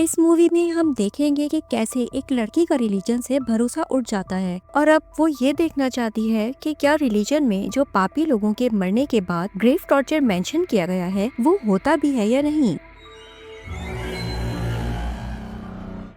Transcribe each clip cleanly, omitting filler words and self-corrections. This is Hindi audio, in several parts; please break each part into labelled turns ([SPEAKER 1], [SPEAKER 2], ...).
[SPEAKER 1] इस मूवी में हम देखेंगे कि कैसे एक लड़की का रिलीजन से भरोसा उठ जाता है और अब वो ये देखना चाहती है कि क्या रिलीजन में जो पापी लोगों के मरने के बाद ग्रेव टॉर्चर मेंशन किया गया है वो होता भी है या नहीं।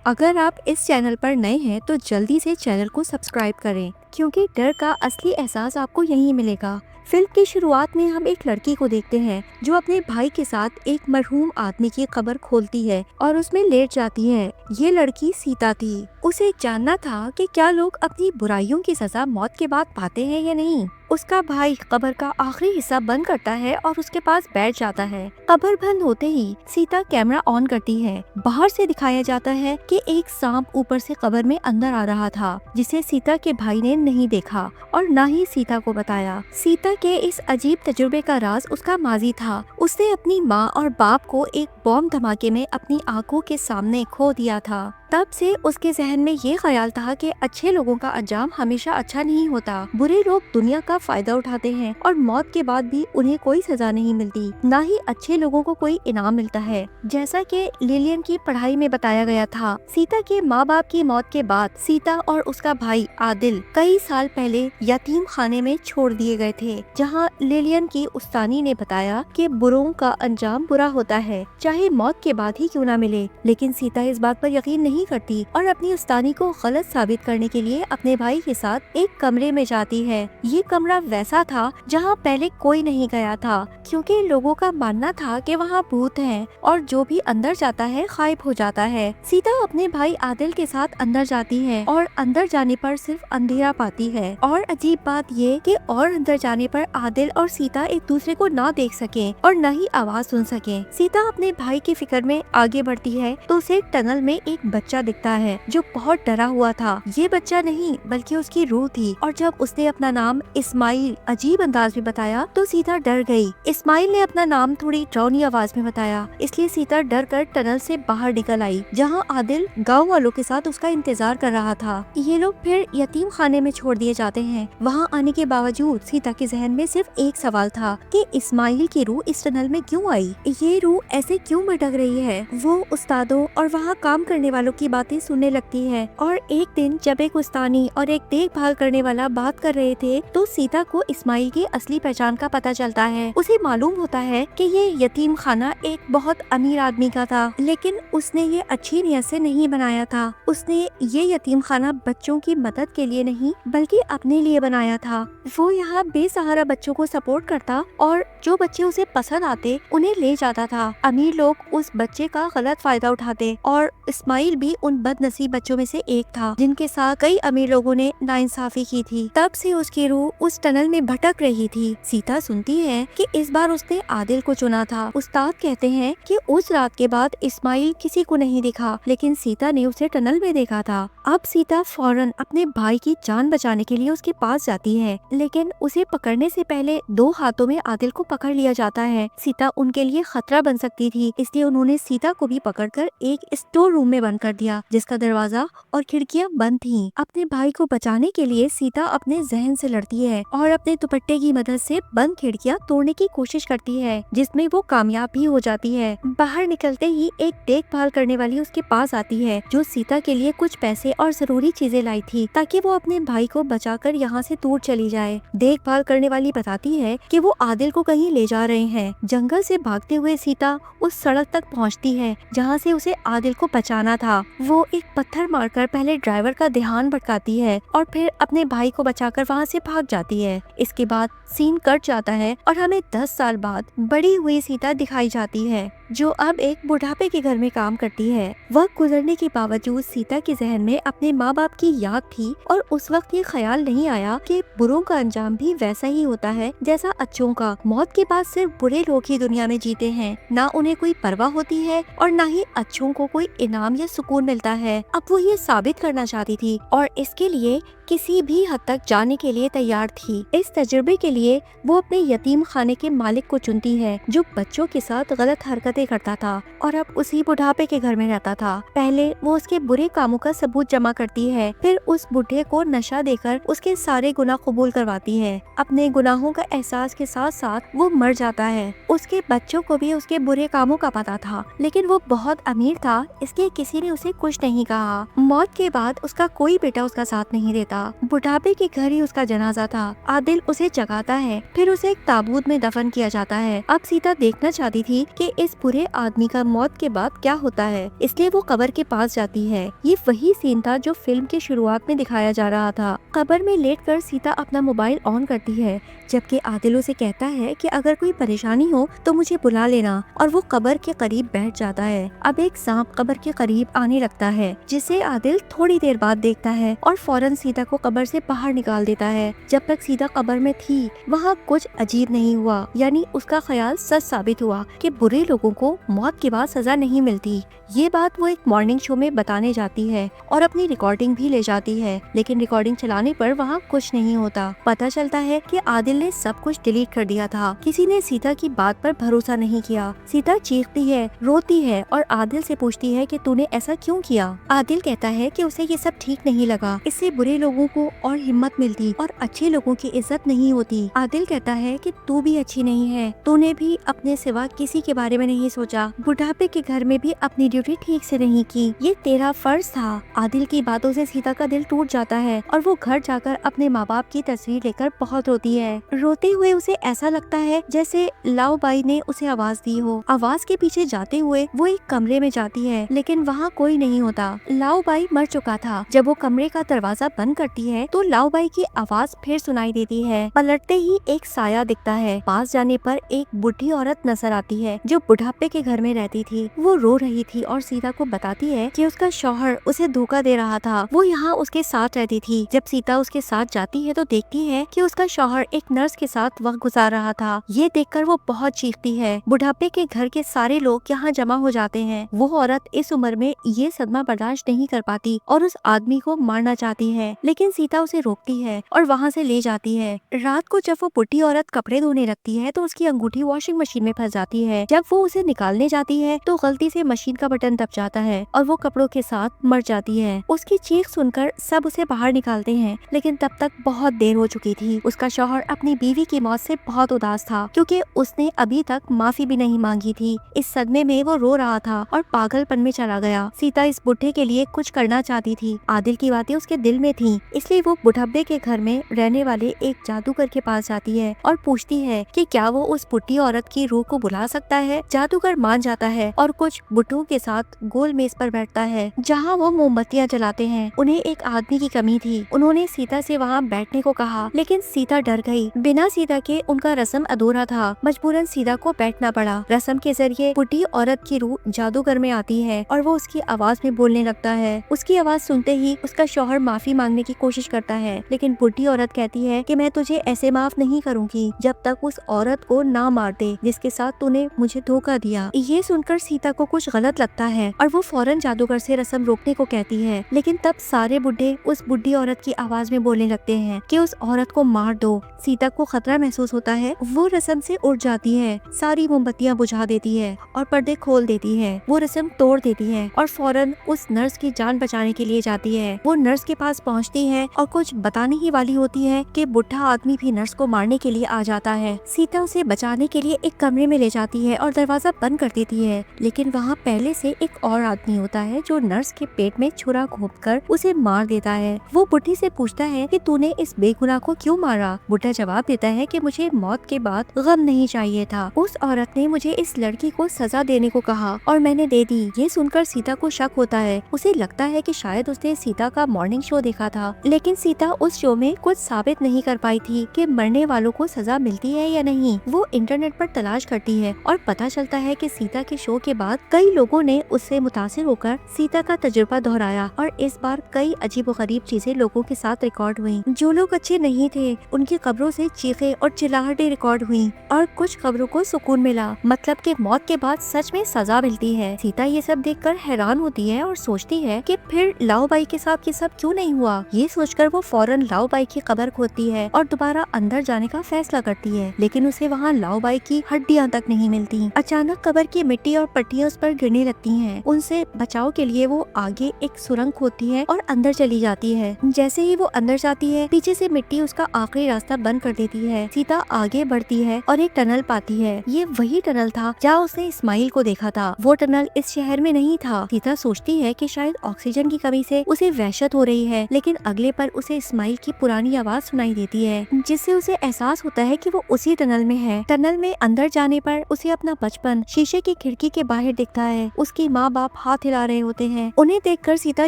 [SPEAKER 1] अगर आप इस चैनल पर नए हैं तो जल्दी से चैनल को सब्सक्राइब करें क्योंकि डर का असली एहसास आपको यहीं मिलेगा। फिल्म की शुरुआत में हम एक लड़की को देखते हैं जो अपने भाई के साथ एक मरहूम आदमी की कब्र खोलती है और उसमें लेट जाती है। ये लड़की सीता थी। उसे जानना था कि क्या लोग अपनी बुराइयों की सजा मौत के बाद पाते हैं या नहीं। उसका भाई कब्र का आखिरी हिस्सा बंद करता है और उसके पास बैठ जाता है। कब्र बंद होते ही सीता कैमरा ऑन करती है। बाहर से दिखाया जाता है कि एक सांप ऊपर से कब्र में अंदर आ रहा था जिसे सीता के भाई ने नहीं देखा और न ही सीता को बताया। सीता के इस अजीब तजुर्बे का राज उसका माजी था। उसने अपनी माँ और बाप को एक बॉम्ब धमाके में अपनी आंखों के सामने खो दिया था। तब से उसके जहन में ये ख्याल था कि अच्छे लोगों का अंजाम हमेशा अच्छा नहीं होता। बुरे लोग दुनिया का फायदा उठाते हैं और मौत के बाद भी उन्हें कोई सजा नहीं मिलती, न ही अच्छे लोगों को कोई इनाम मिलता है। जैसा कि लिलियन की पढ़ाई में बताया गया था, सीता के माँ बाप की मौत के बाद सीता और उसका भाई आदिल कई साल पहले यतीम खाने में छोड़ दिए गए थे, जहाँ लिलियन की उस्तानी ने बताया कि बुरों का अंजाम बुरा होता है, चाहे मौत के बाद ही क्यों न मिले। लेकिन सीता इस बात पर यकीन नहीं करती और अपनी उस्तानी को गलत साबित करने के लिए अपने भाई के साथ एक कमरे में जाती है। ये कमरा वैसा था जहाँ पहले कोई नहीं गया था क्योंकि लोगों का मानना था कि वहाँ भूत हैं और जो भी अंदर जाता है गायब हो जाता है। सीता अपने भाई आदिल के साथ अंदर जाती है और अंदर जाने पर सिर्फ अंधेरा पाती है। और अजीब बात ये कि और अंदर जाने पर आदिल और सीता एक दूसरे को ना देख सके और न ही आवाज सुन सके। सीता अपने भाई की फिक्र में आगे बढ़ती है तो उसे टनल में एक बच्चा दिखता है जो बहुत डरा हुआ था। ये बच्चा नहीं बल्कि उसकी रूह थी और जब उसने अपना नाम इस्माइल अजीब अंदाज में बताया तो सीता डर गई। इस्माइल ने अपना नाम थोड़ी डरावनी आवाज में बताया, इसलिए सीता डर कर टनल से बाहर निकल आई, जहाँ आदिल गाँव वालों के साथ उसका इंतजार कर रहा था। ये लोग फिर यतीम खाने में छोड़ दिए जाते हैं। वहाँ आने के बावजूद सीता के जहन में सिर्फ एक सवाल था कि इस्माइल की रूह इस टनल में क्यों आई, ये रूह ऐसे क्यों भटक रही है। वो उस्तादों और वहाँ काम करने वालों की बातें सुनने लगती है और एक दिन जब एक उस्तानी और एक देखभाल करने वाला बात कर रहे थे तो सीता को इस्माइल की असली पहचान का पता चलता है। उसे मालूम होता है कि ये यतीम खाना एक बहुत अमीर आदमी का था, लेकिन उसने ये अच्छी नीयत से नहीं बनाया था। उसने ये यतीम खाना बच्चों की मदद के लिए नहीं बल्कि अपने लिए बनाया था। वो यहाँ बेसहारा बच्चों को सपोर्ट करता और जो बच्चे उसे पसंद आते उन्हें ले जाता था। अमीर लोग उस बच्चे का गलत फायदा उठाते और इस्माइल भी उन बदनसीब बच्चों में से एक था जिनके साथ कई अमीर लोगों ने नाइंसाफी की थी। तब से उसकी रूह उस टनल में भटक रही थी। सीता सुनती है कि इस बार उसने आदिल को चुना था। उस्ताद कहते हैं कि उस रात के बाद इस्माइल किसी को नहीं दिखा, लेकिन सीता ने उसे टनल में देखा था। अब सीता फौरन अपने भाई की जान बचाने के लिए उसके पास जाती है, लेकिन उसे पकड़ने से पहले दो हाथों में आदिल को पकड़ लिया जाता है। सीता उनके लिए खतरा बन सकती थी, इसलिए उन्होंने सीता को भी पकड़कर एक स्टोर रूम में बंद कर दिया जिसका दरवाजा और खिड़कियां बंद थीं। अपने भाई को बचाने के लिए सीता अपने जहन से लड़ती है और अपने दुपट्टे की मदद से बंद खिड़कियां तोड़ने की कोशिश करती है, जिसमें वो कामयाब भी हो जाती है। बाहर निकलते ही एक देखभाल करने वाली उसके पास आती है जो सीता के लिए कुछ पैसे और जरूरी चीजें लाई थी ताकि वो अपने भाई को बचाकर यहाँ से दूर चली जाए। देखभाल करने वाली बताती है कि वो आदिल को कहीं ले जा रहे हैं। जंगल से भागते हुए सीता उस सड़क तक पहुँचती है जहाँ से उसे आदिल को बचाना था। वो एक पत्थर मारकर पहले ड्राइवर का ध्यान भटकाती है और फिर अपने भाई को बचाकर वहाँ से भाग जाती है। इसके बाद सीन कट जाता है और हमें 10 साल बाद बड़ी हुई सीता दिखाई जाती है जो अब एक बुढ़ापे के घर में काम करती है। वक्त गुजरने के बावजूद सीता के जहन में अपने माँ बाप की याद थी और उस वक्त ये ख्याल नहीं आया कि बुरों का अंजाम भी वैसा ही होता है जैसा अच्छों का। मौत के बाद सिर्फ बुरे लोग ही दुनिया में जीते हैं, ना उन्हें कोई परवाह होती है और ना ही अच्छों को कोई इनाम या सुकून मिलता है। अब वो ये साबित करना चाहती थी और इसके लिए किसी भी हद तक जाने के लिए तैयार थी। इस तजुर्बे के लिए वो अपने यतीम खाने के मालिक को चुनती है जो बच्चों के साथ गलत हरकतें करता था और अब उसी बुढ़ापे के घर में रहता था। पहले वो उसके बुरे कामों का सबूत जमा करती है, फिर उस बूढ़े को नशा देकर उसके सारे गुनाह कबूल करवाती है। अपने गुनाहों का एहसास के साथ साथ वो मर जाता है। उसके बच्चों को भी उसके बुरे कामों का पता था, लेकिन वो बहुत अमीर था, इसलिए किसी ने उसे कुछ नहीं कहा। मौत के बाद उसका कोई बेटा उसका साथ नहीं देता। बुढ़ापे के घर ही उसका जनाजा था। आदिल उसे जगाता है, फिर उसे एक ताबूत में दफन किया जाता है। अब सीता देखना चाहती थी कि इस बुरे आदमी का मौत के बाद क्या होता है, इसलिए वो कब्र के पास जाती है। ये वही सीन था जो फिल्म की शुरुआत में दिखाया जा रहा था। कब्र में लेटकर सीता अपना मोबाइल ऑन करती है, जबकि आदिल उसे कहता है कि अगर कोई परेशानी हो तो मुझे बुला लेना, और वो कब्र के करीब बैठ जाता है। अब एक सांप कब्र के करीब आने लगता है, जिसे आदिल थोड़ी देर बाद देखता है और फौरन सीता को कब्र से बाहर निकाल देता है। जब तक सीता कब्र में थी वहाँ कुछ अजीब नहीं हुआ, यानी उसका ख्याल सच साबित हुआ कि बुरे लोगों को मौत के बाद सजा नहीं मिलती। ये बात वो एक मॉर्निंग शो में बताने जाती है और अपनी रिकॉर्डिंग भी ले जाती है, लेकिन रिकॉर्डिंग चलाने पर वहाँ कुछ नहीं होता। पता चलता है कि आदिल ने सब कुछ डिलीट कर दिया था। किसी ने सीता की बात पर भरोसा नहीं किया। सीता चीखती है, रोती है और आदिल से पूछती है कि तूने ऐसा क्यों किया। आदिल कहता है कि उसे ये सब ठीक नहीं लगा, इससे बुरे लोगों को और हिम्मत मिलती और अच्छे लोगों की इज्जत नहीं होती। आदिल कहता है कि तू भी अच्छी नहीं है, तूने भी अपने सिवा किसी के बारे में नहीं सोचा, बुढ़ापे के घर में भी अपनी ड्यूटी ठीक से नहीं की, ये तेरा फर्ज था। आदिल की बातों से सीता का दिल टूट जाता है और वो घर जाकर अपने माँ बाप की तस्वीर लेकर बहुत रोती है। रोते हुए उसे ऐसा लगता है जैसे लाओ बाई ने उसे आवाज दी हो। आवाज के पीछे जाते हुए वो एक कमरे में जाती है, लेकिन वहाँ कोई नहीं होता। लाओ बाई मर चुका था। जब वो कमरे का दरवाजा बंद करती है तो लाओ बाई की आवाज फिर सुनाई देती है। पलटते ही एक साया दिखता है। पास जाने पर एक बुढ़ी औरत नजर आती है जो बुढ़ापे के घर में रहती थी। वो रो रही थी और सीता को बताती है कि उसका शौहर उसे धोखा दे रहा था। वो यहाँ उसके साथ रहती थी। जब सीता उसके साथ जाती है तो देखती है कि उसका शौहर एक नर्स के साथ वक्त गुजार रहा था। ये देखकर वो बहुत चीखती है। बुढ़ापे के घर के सारे लोग यहाँ जमा हो जाते हैं। वो औरत इस उम्र में ये सदमा बर्दाश्त नहीं कर पाती और उस आदमी को मारना चाहती है, लेकिन सीता उसे रोकती है और वहाँ से ले जाती है। रात को जब वो बुढ़ी औरत कपड़े धोने लगती है तो उसकी अंगूठी वॉशिंग मशीन में फंस जाती है। जब वो उसे निकालने जाती है तो गलती से मशीन का बटन दब जाता है और वो कपड़ों के साथ मर जाती है। उसकी चीख सुनकर सब उसे बाहर निकालते हैं, लेकिन तब तक बहुत देर हो चुकी थी। उसका शौहर अपनी बीवी की मौत से बहुत उदास था, क्योंकि उसने अभी तक माफी भी नहीं मांगी थी। इस सदमे में वो रो रहा था और पागलपन में चला गया। सीता इस बुढ़े के लिए कुछ करना चाहती थी। आदिल की बातें उसके दिल में थी, इसलिए वो बुढ़ापे के घर में रहने वाले एक जादूगर के पास जाती है और पूछती है कि क्या वो उस बुढ़ी औरत की रूह को बुला सकता है। जादूगर मान जाता है और कुछ बुढ़ों के साथ गोल मेज पर बैठता है, जहाँ वो मोमबत्तियाँ जलाते हैं। उन्हें एक आदमी की कमी थी। उन्होंने सीता से वहाँ बैठने को कहा, लेकिन सीता डर गई। बिना सीता के उनका रस्म अधूरा था। मजबूरन सीता को बैठना पड़ा। रस्म के जरिए बुढ़ी औरत की रूह जादूगर में आती है और वो उसकी आवाज में बोलने लगता है। उसकी आवाज सुनते ही उसका शौहर माफी मांगने की कोशिश करता है, लेकिन बुढ़ी औरत कहती है कि मैं तुझे ऐसे माफ नहीं करूंगी जब तक उस औरत को ना मार दे जिसके साथ तूने मुझे धोखा दिया। ये सुनकर सीता को कुछ गलत लगता है और वो फौरन जादूगर से रस्म रोकने को कहती है, लेकिन तब सारे बुढ़े उस बुढ़ी औरत की आवाज में बोलने लगते हैं कि उस औरत को मार दो। सीता को खतरा महसूस होता है। वो रस्म से उठ जाती है, सारी मोमबत्तियां बुझा देती है और पर्दे खोल देती है। वो रस्म तोड़ देती है और फौरन उस नर्स की जान बचाने के लिए जाती है। वो नर्स के पास पहुंचती है और कुछ बताने ही वाली होती है कि बुढ़ा आदमी भी नर्स को मारने के लिए आ जाता है। सीता उसे बचाने के लिए एक कमरे में ले जाती है और दरवाजा बंद कर देती है, लेकिन वहाँ पहले से एक और आदमी होता है जो नर्स के पेट में छुरा घोंपकर उसे मार देता है। वो बुढ़ी से पूछता है कि तूने इस बेगुनाह को क्यों मारा। बुढ़ा जवाब देता है कि मुझे मौत के बाद गम नहीं चाहिए था। उस औरत ने मुझे इस लड़की को सजा देने को कहा और मैंने दे दी। ये सुनकर सीता को शक होता है। उसे लगता है कि शायद उसने सीता का मॉर्निंग शो देखा था, लेकिन सीता उस शो में कुछ साबित नहीं कर पाई थी कि मरने वालों को सजा मिलती है या नहीं। वो इंटरनेट पर तलाश करती है और पता चलता है कि सीता के शो के बाद कई लोगों ने उससे मुतासिर होकर सीता का तजुर्बा दोहराया और इस बार कई अजीबोगरीब चीजें लोगों के साथ रिकॉर्ड हुई। जो लोग अच्छे नहीं थे उनकी कब्रों से चीखे और चिल्लाहटें रिकॉर्ड हुई और कुछ खबरों को सुकून मिला, मतलब कि मौत के बाद सच में सजा मिलती है। सीता ये सब देखकर हैरान होती है और सोचती है कि फिर लाओ बाई के साथ ये सब क्यों नहीं हुआ। ये ये सोचकर वो फौरन लाओबाई की कब्र खोदती है और दोबारा अंदर जाने का फैसला करती है, लेकिन उसे वहाँ लाओबाई की हड्डियाँ तक नहीं मिलती। अचानक कब्र की मिट्टी और पट्टियाँ उस पर गिरने लगती हैं। उनसे बचाव के लिए वो आगे एक सुरंग खोदती है और अंदर चली जाती है। जैसे ही वो अंदर जाती है, पीछे से मिट्टी उसका आखिरी रास्ता बंद कर देती है। सीता आगे बढ़ती है और एक टनल पाती है। ये वही टनल था जहाँ उसने इस्माइल को देखा था। वो टनल इस शहर में नहीं था। सीता सोचती है कि शायद ऑक्सीजन की कमी से उसे वहशत हो रही है, लेकिन अगले पर उसे इस्माइल की पुरानी आवाज सुनाई देती है, जिससे उसे एहसास होता है कि वो उसी टनल में है। टनल में अंदर जाने पर उसे अपना बचपन शीशे की खिड़की के बाहर दिखता है। उसकी माँ बाप हाथ हिला रहे होते हैं। उन्हें देखकर सीता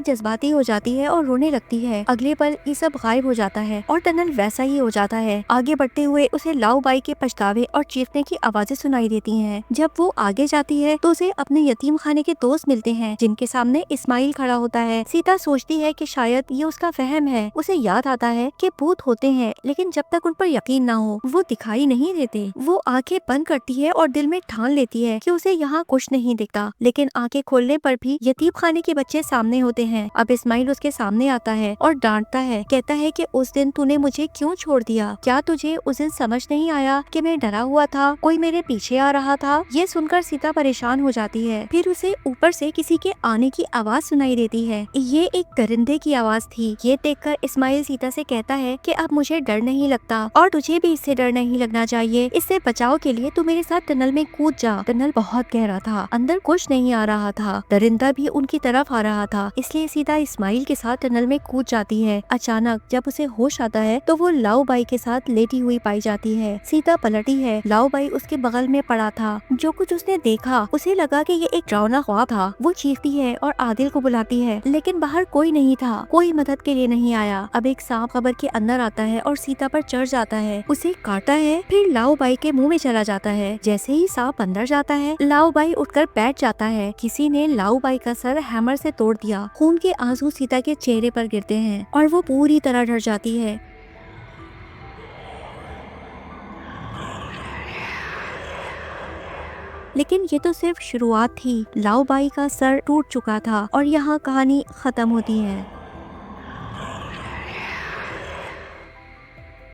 [SPEAKER 1] जज्बाती हो जाती है और रोने लगती है। अगले पल ये सब गायब हो जाता है और टनल वैसा ही हो जाता है। आगे बढ़ते हुए उसे लाओबाई के पछतावे और चीखने की आवाजें सुनाई देती हैं। जब वो आगे जाती है तो उसे अपने यतीम खाने के दोस्त मिलते हैं, जिनके सामने इस्माइल खड़ा होता है। सीता सोचती है कि शायद ये उसका वहम है। उसे याद आता है कि भूत होते हैं, लेकिन जब तक उन पर यकीन ना हो वो दिखाई नहीं देते। वो आंखें बंद करती है और दिल में ठान लेती है कि उसे यहाँ कुछ नहीं दिखता, लेकिन आंखें खोलने पर भी यतीम खाने के बच्चे सामने होते हैं। अब इस्माइल उसके सामने आता है और डांटता है, कहता है कि उस दिन तूने मुझे क्यों छोड़ दिया? क्या तुझे उस दिन समझ नहीं आया कि मैं डरा हुआ था, कोई मेरे पीछे आ रहा था? ये सुनकर सीता परेशान हो जाती है। फिर उसे ऊपर से किसी के आने की आवाज सुनाई देती है। ये एक परिंदे की आवाज थी। ये देखकर इस्माइल सीता से कहता है कि अब मुझे डर नहीं लगता और तुझे भी इससे डर नहीं लगना चाहिए। इससे बचाव के लिए तू मेरे साथ टनल में कूद जा। टनल बहुत गहरा था, अंदर कुछ नहीं आ रहा था। परिंदा भी उनकी तरफ आ रहा था, इसलिए सीता इस्माइल के साथ टनल में कूद जाती है। अचानक जब उसे होश आता है तो वो लाओबाई के साथ लेटी हुई पाई जाती है। सीता पलटी है, लाओबाई उसके बगल में पड़ा था। जो कुछ उसने देखा उसे लगा कि ये एक डरावना ख्वाब था। वो चीखती है और आदिल को बुलाती है, लेकिन बाहर कोई नहीं था, कोई मदद के लिए नहीं आया। अब एक सांप कब्र के अंदर आता है और सीता पर चढ़ जाता है, उसे काटता है, फिर लाओबाई के मुंह में चला जाता है। जैसे ही सांप अंदर जाता है, लाओबाई उठकर बैठ जाता है। किसी ने लाओबाई का सर हैमर से तोड़ दिया। खून के आंसू सीता के चेहरे पर गिरते हैं और वो पूरी तरह डर जाती है। लेकिन ये तो सिर्फ शुरुआत थी। लाओबाई का सर टूट चुका था और यहाँ कहानी खत्म होती है।